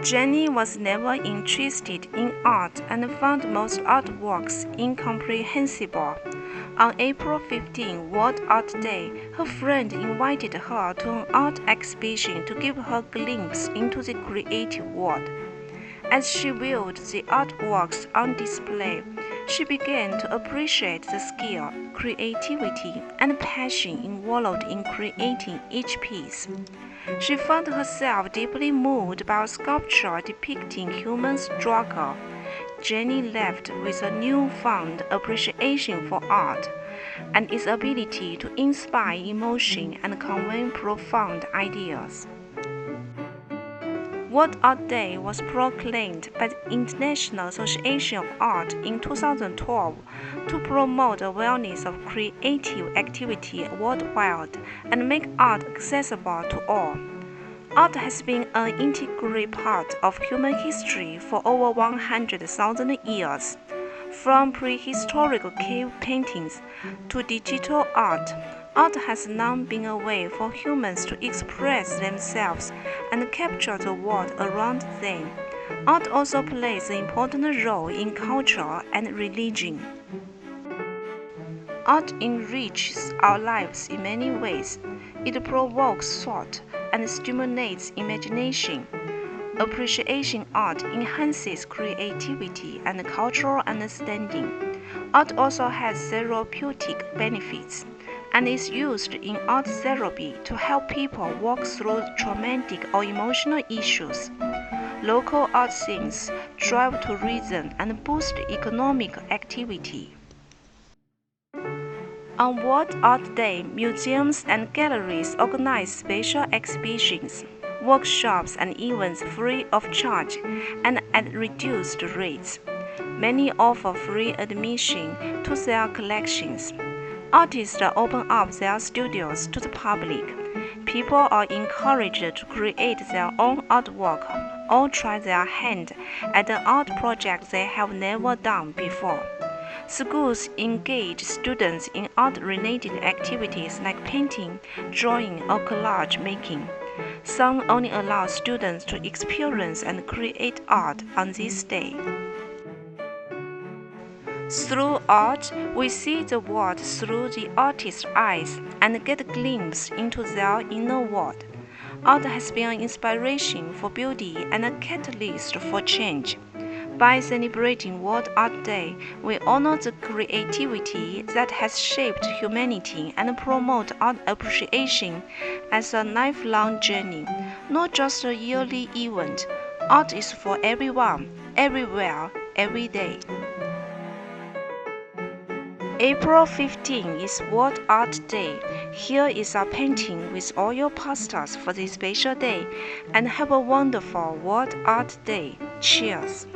Jenny was never interested in art and found most artworks incomprehensible. On April 15, World Art Day, her friend invited her to an art exhibition to give her a glimpse into the creative world. As she viewed the artworks on display, she began to appreciate the skill, creativity, and passion involved in creating each piece. She found herself deeply moved by a sculpture depicting human struggle. Jenny left with a newfound appreciation for art and its ability to inspire emotion and convey profound ideas. World Art Day was proclaimed by the International Association of Art in 2012 to promote awareness of creative activity worldwide and make art accessible to all. Art has been an integral part of human history for over 100,000 years. From prehistoric cave paintings to digital art, art has long been a way for humans to express themselves and capture the world around them. Art also plays an important role in culture and religion. Art enriches our lives in many ways. It provokes thought and stimulates imagination. Appreciating art enhances creativity and cultural understanding. Art also has therapeutic benefits and is used in art therapy to help people work through traumatic or emotional issues. Local art scenes drive tourism and boost economic activity. On World Art Day, museums and galleries organize special exhibitions, workshops, and events free of charge and at reduced rates. Many offer free admission to their collections. Artists open up their studios to the public. People are encouraged to create their own artwork or try their hand at an art project they have never done before. Schools engage students in art-related activities like painting, drawing, or collage making. Some only allow students to experience and create art on this day. Through art, we see the world through the artist's eyes and get a glimpse into their inner world. Art has been an inspiration for beauty and a catalyst for change. By celebrating World Art Day, we honor the creativity that has shaped humanity and promote art appreciation as a lifelong journey, not just a yearly event. Art is for everyone, everywhere, every day. April 15 is World Art Day. Here is a painting with all your pastels for this special day, and have a wonderful World Art Day. Cheers!